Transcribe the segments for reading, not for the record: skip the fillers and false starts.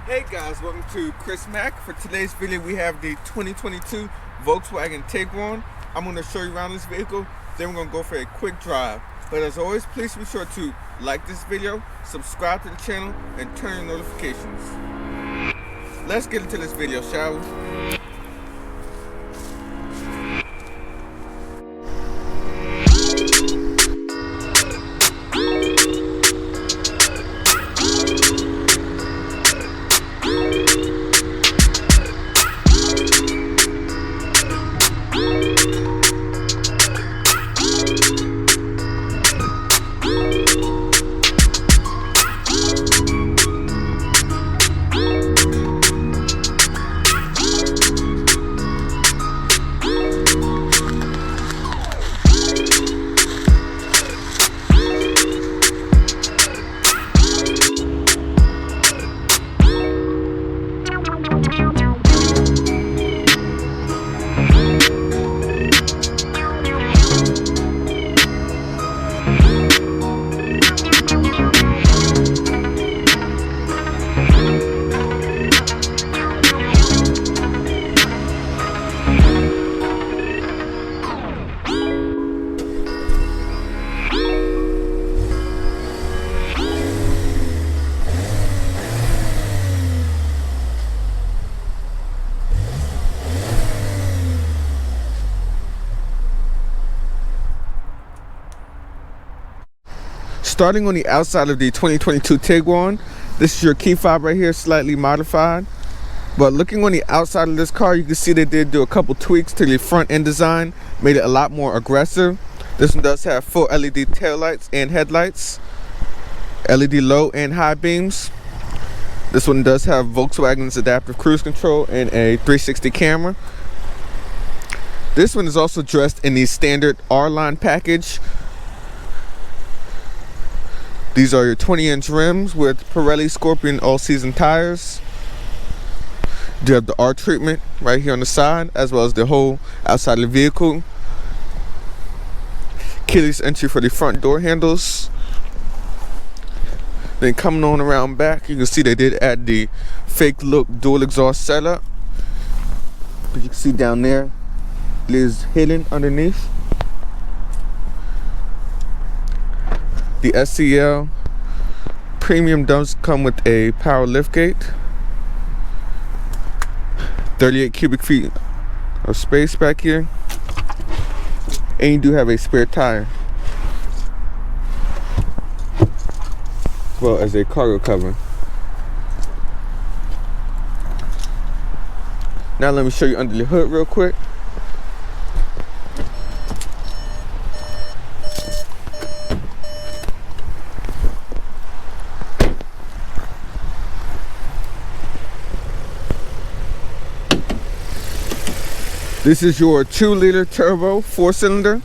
Hey guys, welcome to Chris Mack. For today's video we have the 2022 Volkswagen Tiguan. I'm going to show you around this vehicle, then we're going to go for a quick drive. But as always, please be sure to like this video, subscribe to the channel, and turn on notifications. Let's get into this video, shall we? Starting on the outside of the 2022 Tiguan, this is your key fob right here, slightly modified. But looking on the outside of this car, you can see they did do a couple tweaks to the front end design, made it a lot more aggressive. This one does have full LED taillights and headlights, LED low and high beams. This one does have Volkswagen's adaptive cruise control and a 360 camera. This one is also dressed in the standard R-Line package. These are your 20-inch rims with Pirelli Scorpion all-season tires. You have the R treatment right here on the side, as well as the whole outside of the vehicle. Keyless entry for the front door handles. Then coming on around back, you can see they did add the fake look dual exhaust setup. But you can see down there, it is hidden underneath. The SEL Premium does come with a power liftgate, 38 cubic feet of space back here, and you do have a spare tire, as well as a cargo cover. Now let me show you under the hood real quick. This is your 2-liter turbo 4-cylinder,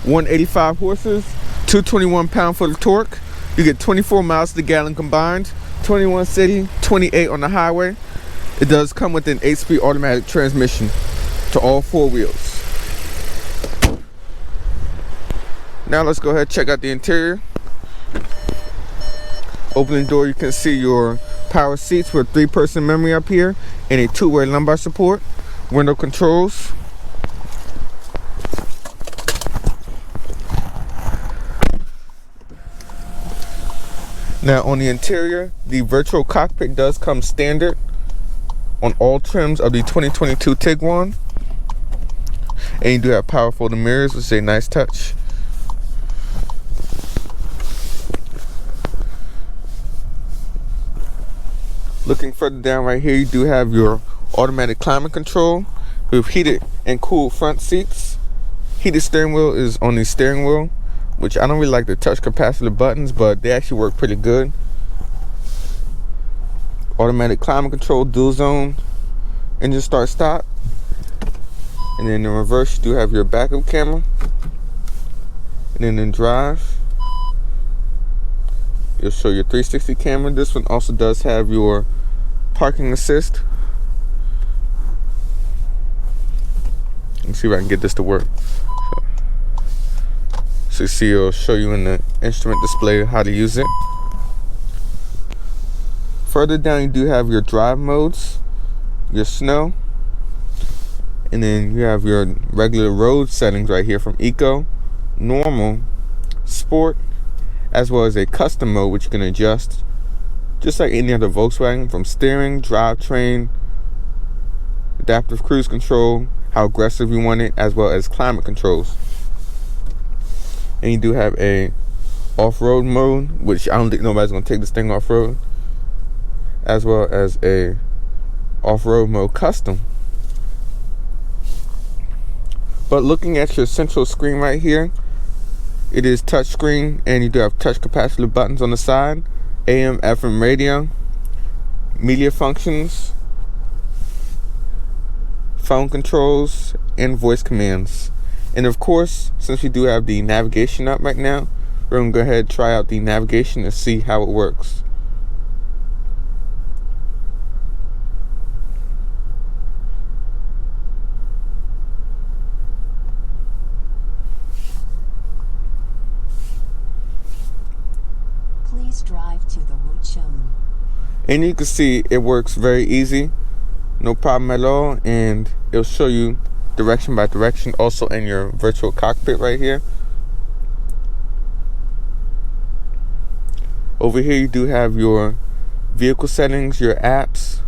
185 horses, 221 pound-foot of torque. You get 24 miles to the gallon combined, 21 city, 28 on the highway. It does come with an 8-speed automatic transmission to all 4 wheels. Now let's go ahead and check out the interior. Opening door, you can see your power seats with 3-person memory up here and a 2-way lumbar support, window controls. Now on the interior, the virtual cockpit does come standard on all trims of the 2022 Tiguan. And you do have power folding mirrors, which is a nice touch. Looking further down right here, you do have your automatic climate control with heated and cooled front seats. Heated steering wheel is on the steering wheel, which I don't really like the touch capacitor buttons, but they actually work pretty good. Automatic climate control, dual zone, engine start stop. And then in reverse, you do have your backup camera. And then in drive, you'll show your 360 camera. This one also does have your parking assist. Let me see if I can get this to work. So see, it'll show you in the instrument display how to use it. Further down, you do have your drive modes, your snow, and then you have your regular road settings right here from Eco, Normal, Sport, as well as a custom mode which you can adjust just like any other Volkswagen, from steering, drivetrain, adaptive cruise control, how aggressive you want it, as well as climate controls. And you do have a off-road mode, which I don't think nobody's gonna take this thing off-road, as well as a off-road mode custom. But looking at your central screen right here, it is touchscreen, and you do have touch capacitive buttons on the side, AM, FM radio, media functions, phone controls, and voice commands. And of course, since we do have the navigation up right now, we're going to go ahead and try out the navigation and see how it works. Please drive to the route shown. And you can see it works very easy, no problem at all, and it'll show you direction by direction also in your virtual cockpit right here. Over here you do have your vehicle settings, your apps,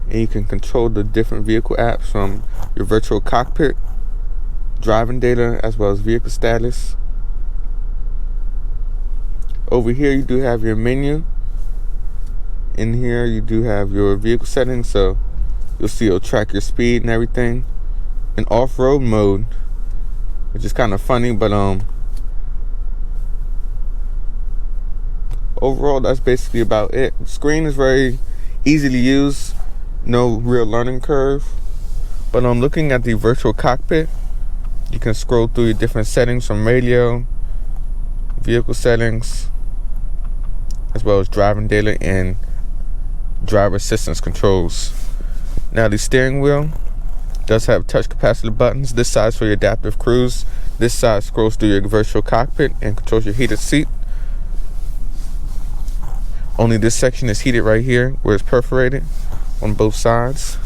and you can control the different vehicle apps from your virtual cockpit, driving data, as well as vehicle status. Over here you do have your menu. In here you do have your vehicle settings, so you'll see it'll track your speed and everything. In off-road mode, which is kind of funny, but overall that's basically about it. The screen is very easy to use, no real learning curve. But looking at the virtual cockpit, you can scroll through your different settings from radio, vehicle settings, as well as driving data and driver assistance controls. Now the steering wheel does have touch capacitive buttons. This side's for your adaptive cruise. This side scrolls through your virtual cockpit and controls your heated seat. Only this section is heated right here where it's perforated on both sides.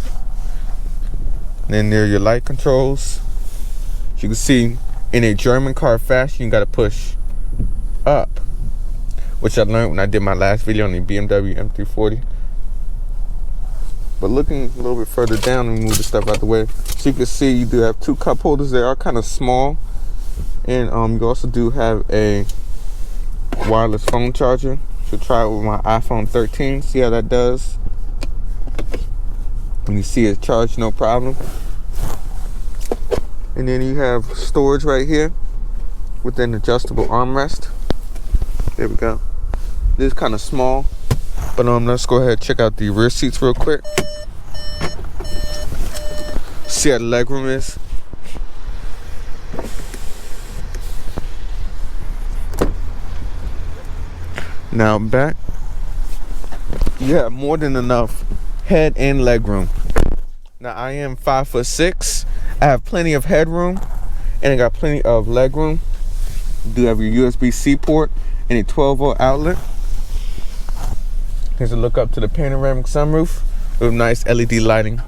And then there are your light controls. As you can see, in a German car fashion, you got to push up, which I learned when I did my last video on the BMW M340. But looking a little bit further down, and move the stuff out the way, so you can see you do have two cup holders. They are kind of small, and you also do have a wireless phone charger. So try it with my iPhone 13, see how that does. And you see it's charged no problem. And then you have storage right here with an adjustable armrest. There we go. This is kind of small, but let's go ahead and check out the rear seats real quick. See how the legroom is. Now back, you have more than enough head and leg room. Now I am 5'6". I have plenty of headroom, and I got plenty of leg room. You do have your USB-C port and a 12-volt outlet. Here's a look up to the panoramic sunroof with nice LED lighting.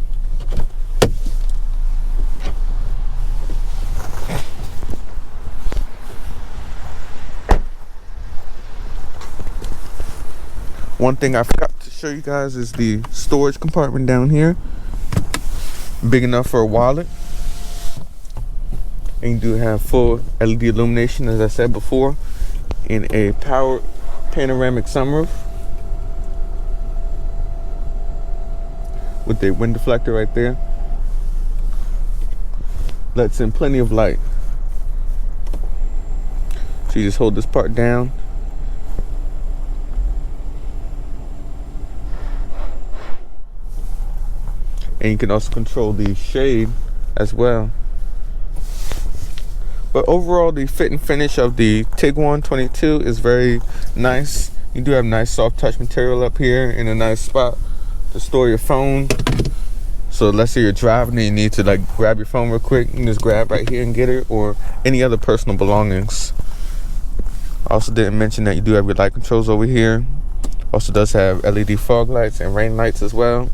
One thing I forgot to show you guys is the storage compartment down here. Big enough for a wallet. And you do have full LED illumination, as I said before, in a powered panoramic sunroof with a wind deflector right there. Lets in plenty of light. So you just hold this part down. And you can also control the shade as well. But overall, the fit and finish of the Tiguan 22 is very nice. You do have nice soft touch material up here in a nice spot to store your phone. So let's say you're driving and you need to like grab your phone real quick, you can just grab right here and get it, or any other personal belongings. I also didn't mention that you do have your light controls over here. Also does have LED fog lights and rain lights as well.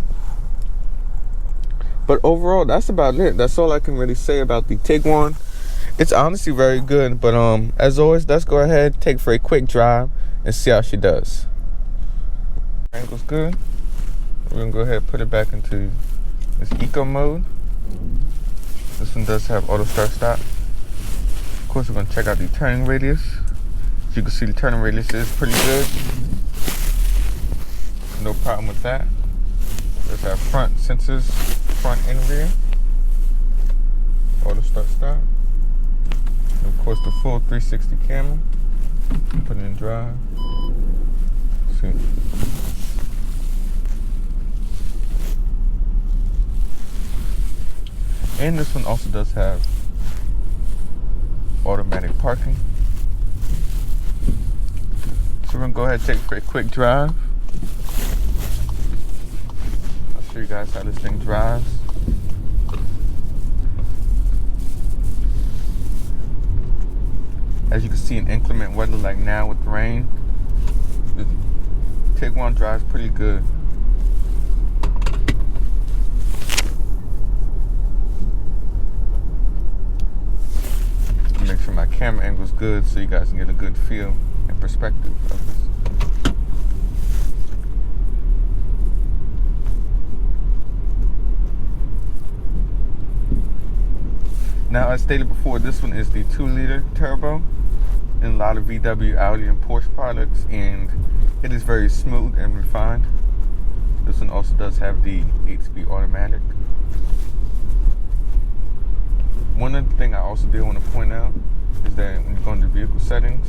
But overall, that's about it. That's all I can really say about the Tiguan. It's honestly very good. But as always, let's go ahead, take for a quick drive, and see how she does. Angle's good. We're gonna go ahead and put it back into this eco mode. This one does have auto start stop. Of course, we're gonna check out the turning radius. As you can see, the turning radius is pretty good. No problem with that. Let's have front sensors, front and rear. Auto start stop. And of course, the full 360 camera. Put it in drive. Let's see. And this one also does have automatic parking. So we're gonna go ahead and take for a quick drive. I'll show you guys how this thing drives. As you can see in inclement weather like now with the rain, the Tiguan drives pretty good. Make sure my camera angle is good so you guys can get a good feel and perspective of this. Now, as stated before, this one is the 2-liter turbo in a lot of VW, Audi, and Porsche products, and it is very smooth and refined. This one also does have the 8-speed automatic. One other thing I also did want to point out is that when you go into vehicle settings,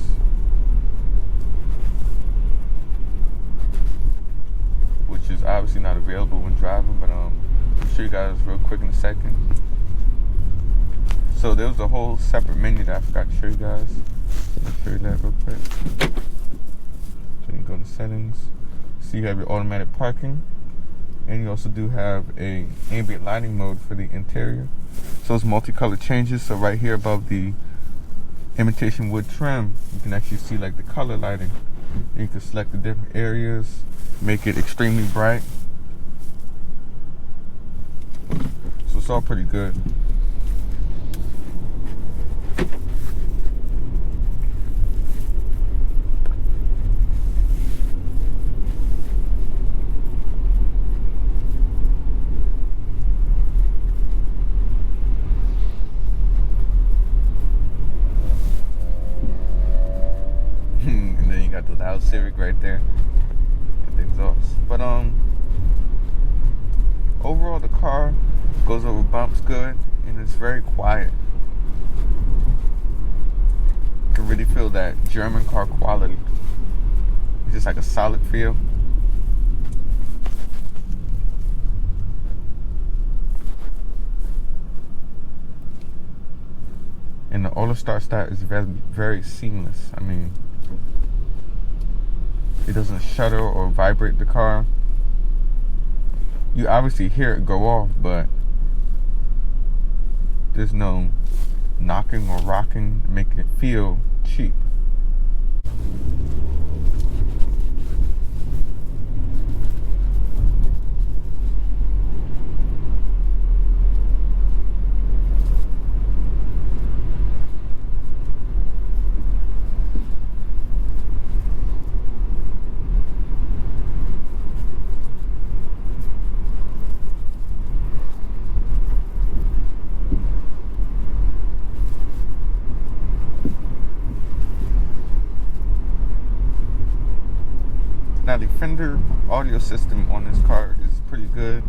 which is obviously not available when driving, but I'll show you guys real quick in a second. So there was a whole separate menu that I forgot to show you guys. I'll show you that real quick. So you go into settings. So you have your automatic parking, and you also do have a ambient lighting mode for the interior. So it's multicolored changes. So right here above the imitation wood trim, you can actually see like the color lighting. And you can select the different areas, make it extremely bright. So it's all pretty good. And then you got the loud Civic right there with the exhaust. But overall the car goes over bumps good, and it's very quiet. You can really feel that German car quality. It's just like a solid feel. And the auto start is very, very seamless. I mean, it doesn't shudder or vibrate the car. You obviously hear it go off, but there's no knocking or rocking to make it feel cheap. Now the Fender audio system on this car is pretty good,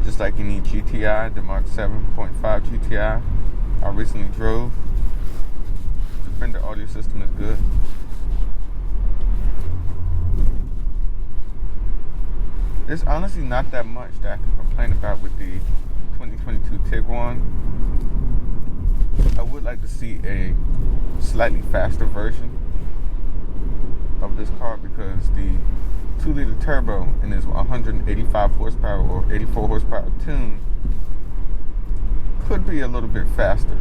just like any GTI, the Mark 7.5 GTI I recently drove. The Fender audio system is good. There's honestly not that much that I can complain about with the 2022 Tiguan. I would like to see a slightly faster version of this car, because the 2-liter turbo in this 185 horsepower or 84 horsepower tune could be a little bit faster.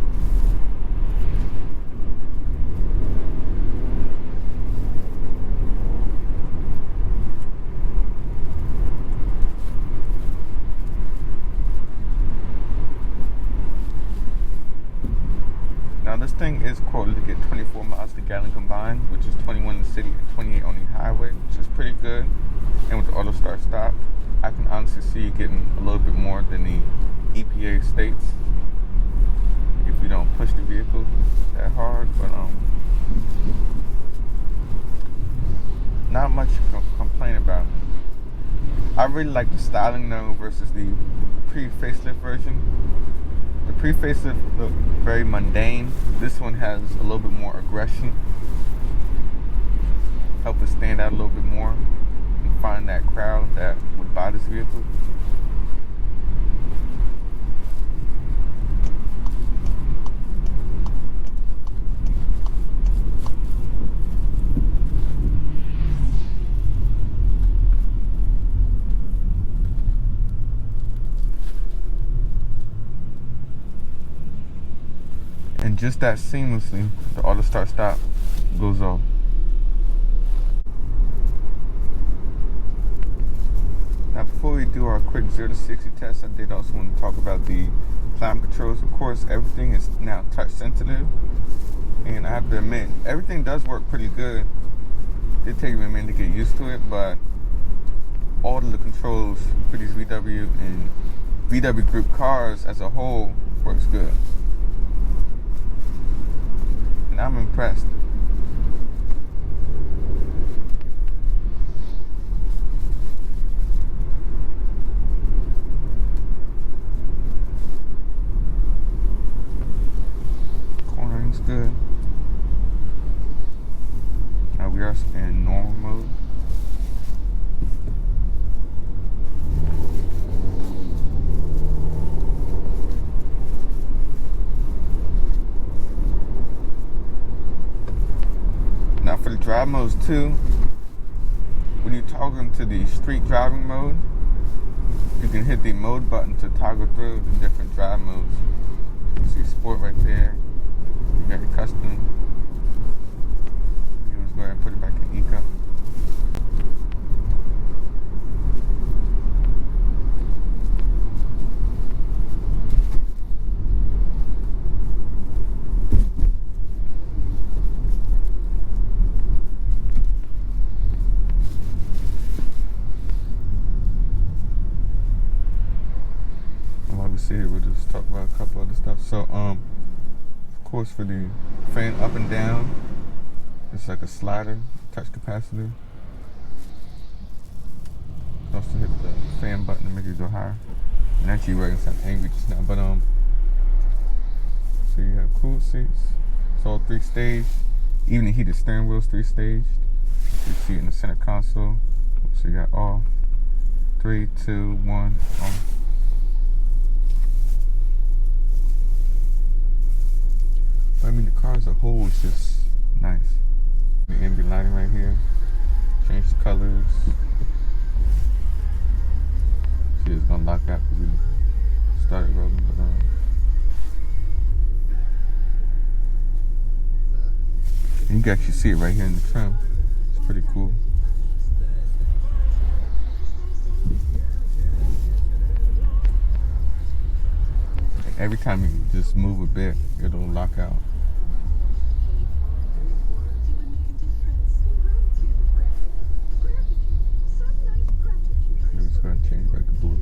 thing is quoted to get 24 miles per gallon combined, which is 21 in the city and 28 on the highway, which is pretty good. And with the auto start stop, I can honestly see you getting a little bit more than the EPA states if you don't push the vehicle that hard. But not much to complain about. I really like the styling though versus the pre-facelift version. The pre-facelift looked very mundane. This one has a little bit more aggression. Help it stand out a little bit more and find that crowd that would buy this vehicle. And just that seamlessly, the auto start stop goes off. Now before we do our quick 0 to 60 test, I did also want to talk about the climate controls. Of course, everything is now touch sensitive. And I have to admit, everything does work pretty good. It did take me a minute to get used to it, but all of the controls for these VW and VW group cars as a whole works good. And I'm impressed. Cornering's good. Now we are in normal mode. Now for the drive modes too, when you toggle them to the street driving mode, you can hit the mode button to toggle through the different drive modes. You see sport right there. You got your custom. You just go ahead and put it back in eco. We'll just talk about a couple other stuff. So, of course, for the fan up and down, it's like a slider, touch capacitor. Also hit the fan button to make it go higher. And actually, you're sound angry just now, but so you have cool seats. It's all 3-stage. Even the heated steering wheel is 3-staged. You see it in the center console. So you got off, 3, 2, 1, off. I mean, the car as a whole is just nice. The ambient lighting right here. Change the colors. See, it's gonna lock out because we started rolling, but and you can actually see it right here in the trim. It's pretty cool. And every time you just move a bit, it'll lock out. Go ahead and change back to blue.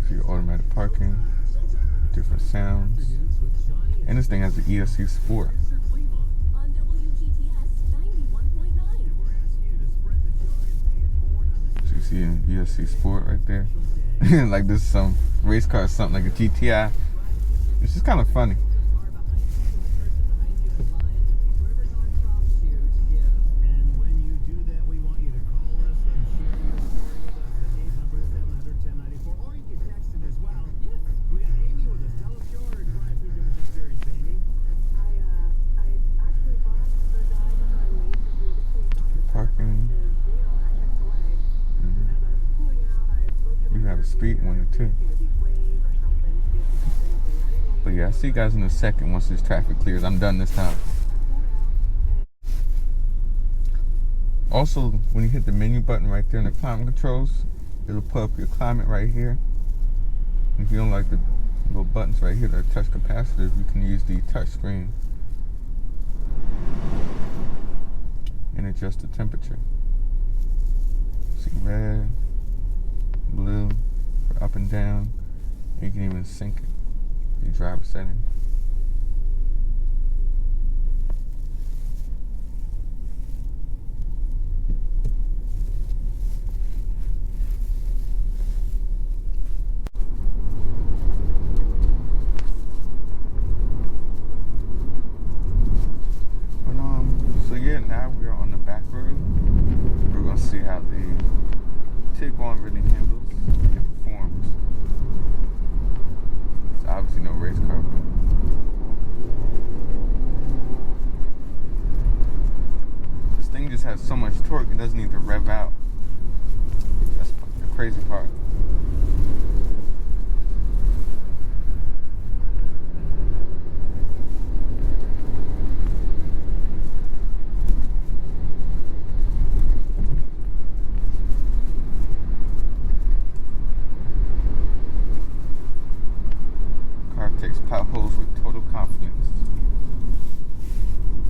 See your automatic parking, different sounds, and this thing has the ESC Sport. So you see an ESC Sport right there, like this is some race car, or something like a GTI. It's just kind of funny. Parking. You have a speed warning too. But yeah, I'll see you guys in a second once this traffic clears. I'm done this time. Also, when you hit the menu button right there in the climate controls, it'll put up your climate right here. If you don't like the little buttons right here that are touch capacitive. You can use the touch screen and adjust the temperature. See red, blue, for up and down. And you can even sync it. The driver setting. So yeah, now we're on the back road. We're gonna see how the Tiguan really handles and performs. It's obviously no race car. This thing just has so much torque, it doesn't need to rev out. That's the crazy part. Takes potholes with total confidence.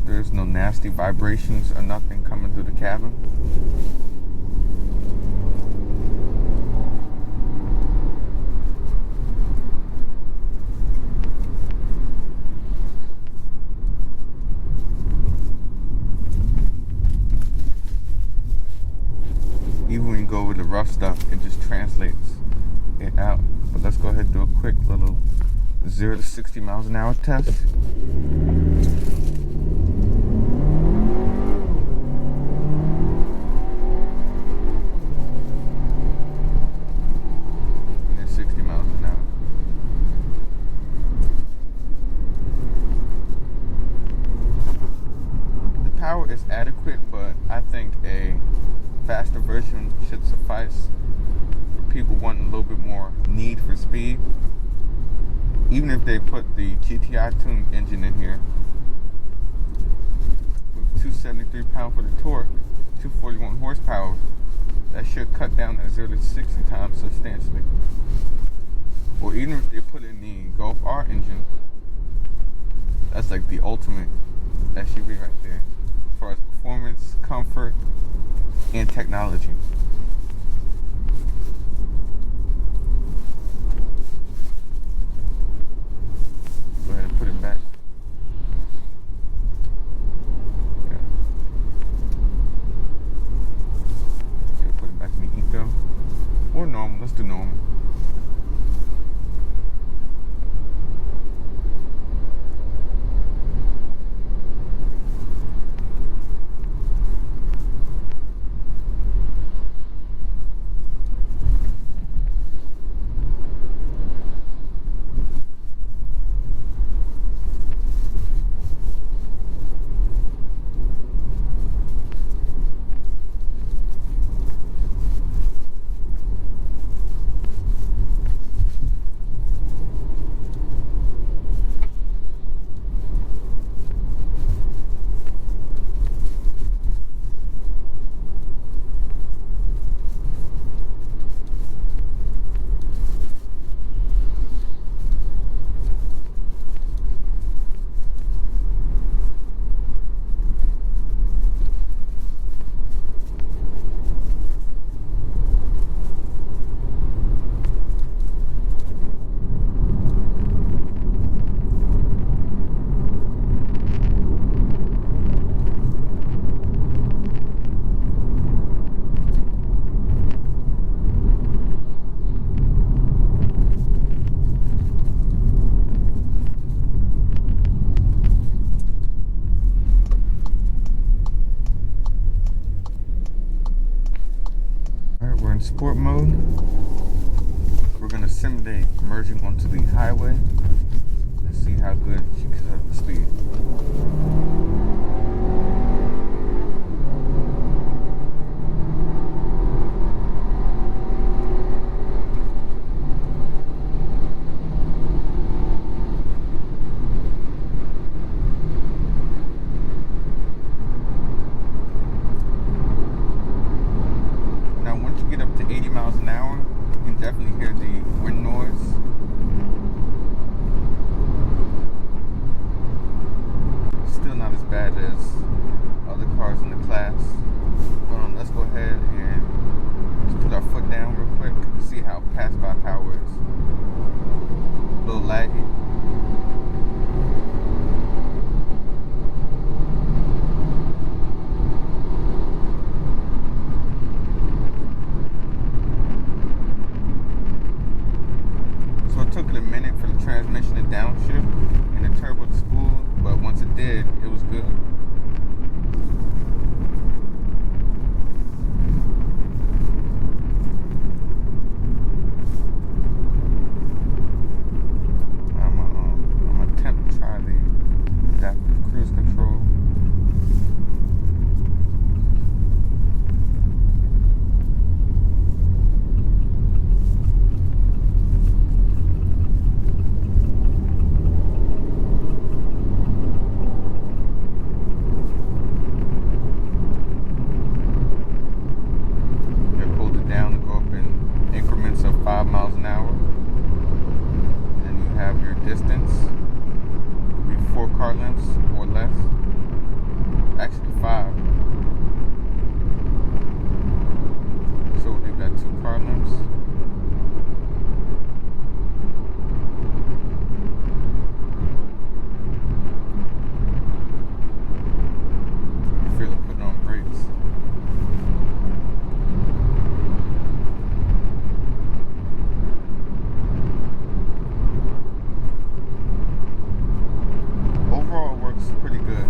There's no nasty vibrations or nothing coming through the cabin. Even when you go over the rough stuff, it just translates it out. But let's go ahead and do a quick little 0 to 60 miles an hour test. And then 60 miles an hour. The power is adequate, but I think a faster version should suffice for people wanting a little bit more need for speed. Even if they put the GTI tuned engine in here with 273 pound for the torque, 241 horsepower, that should cut down that 0 to 60 time substantially. Or even if they put in the Golf R engine, that's like the ultimate SUV right there as far as performance, comfort, and technology. Go ahead and put it back. Yeah. Put it back in the Eco. Or normal. Let's do normal. in sport mode. We're going to simulate merging onto the highway and see how good she can set the speed. Get up to 80 miles an hour, you can definitely hear the wind noise. see how pass-by power is. A little laggy. So it took it a minute for the transmission to downshift and the turbo to spool, but once it did, it was good. Distance will be 4 car lengths or less. Actually 5. So we've got 2 car lengths. You feel it putting on brakes. Pretty good.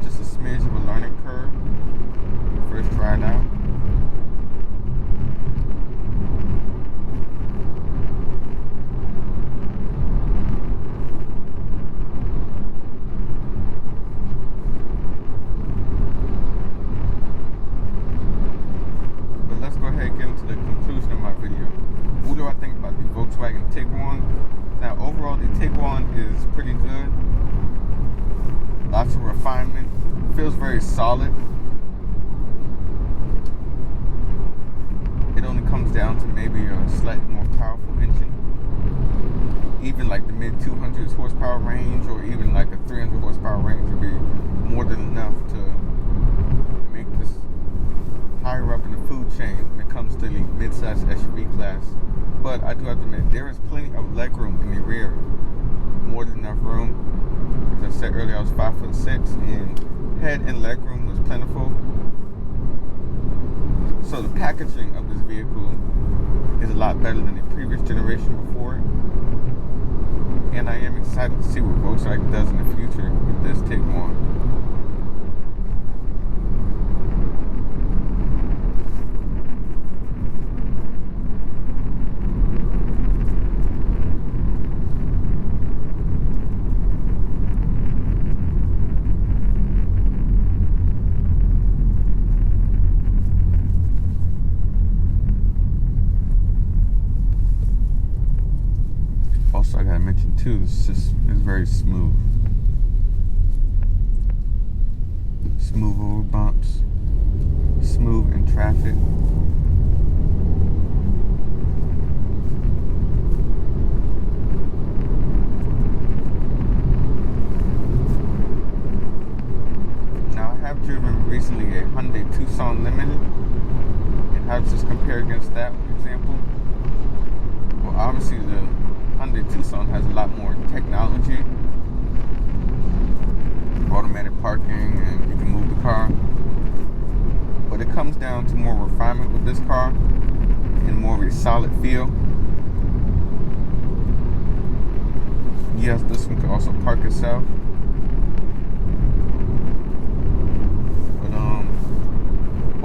Just a smidge of a learning curve. First try it out. But let's go ahead and get into the conclusion of my video. What do I think about the Volkswagen Tiguan? Now, overall, the Tiguan is pretty good. Lots of refinement. Feels very solid. It only comes down to maybe a slightly more powerful engine. Even like the mid 200s horsepower range, or even like a 300 horsepower range would be more than enough to make this higher up in the food chain when it comes to the mid-size SUV class. But I do have to admit, there is plenty of legroom in the rear. More than enough room. As I said earlier, I was 5'6", and head and legroom was plentiful. So the packaging of this vehicle is a lot better than the previous generation before it. And I am excited to see what Volkswagen does in the future with this Tiguan. Also, I gotta mention too, it's very smooth. Smooth over bumps, smooth in traffic. Now, I have driven recently a Hyundai Tucson Limited, and how does this compare against that example? Well, obviously the Hyundai Tucson has a lot more technology, automatic parking, and you can move the car. But it comes down to more refinement with this car and more of a solid feel. Yes, this one can also park itself. But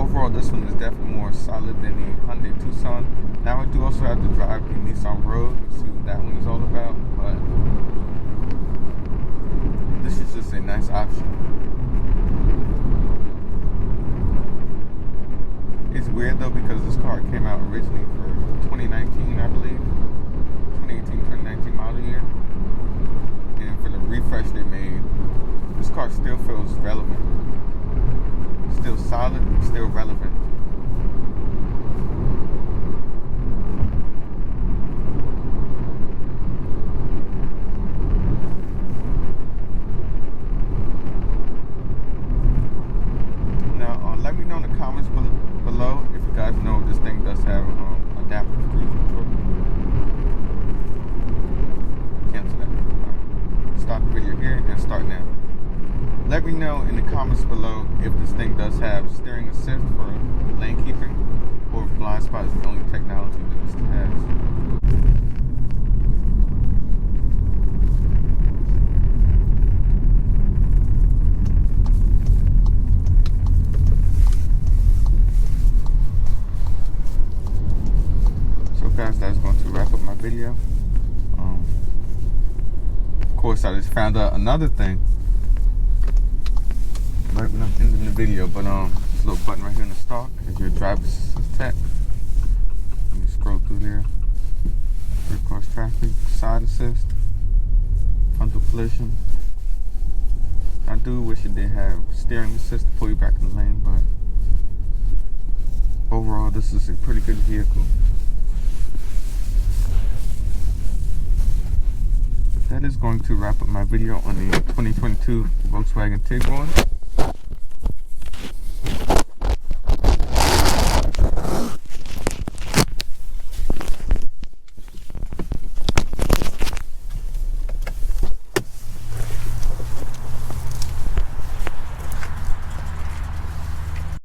overall, this one is definitely more solid than the Hyundai Tucson. Now, I do also have to drive the Nissan Rogue to see what that one is all about, but this is just a nice option. It's weird though, because this car came out originally for 2019, I believe. 2018-2019 model year. And for the refresh they made, this car still feels relevant. Still solid, still relevant. Let me know in the comments below if you guys know this thing does have adaptive cruise control. Cancel that. Stop the video here and start now. Let me know in the comments below if this thing does have steering assist for lane keeping, or if blind spot is the only technology that this has. Guys, that's going to wrap up my video. Of course, I just found out another thing right when I'm ending the video, but this little button right here in the stalk is your driver's assist tech. Let me scroll through there. Rear cross traffic, side assist, frontal collision. I do wish it did have steering assist to pull you back in the lane, but overall, this is a pretty good vehicle. That is going to wrap up my video on the 2022 Volkswagen Tiguan.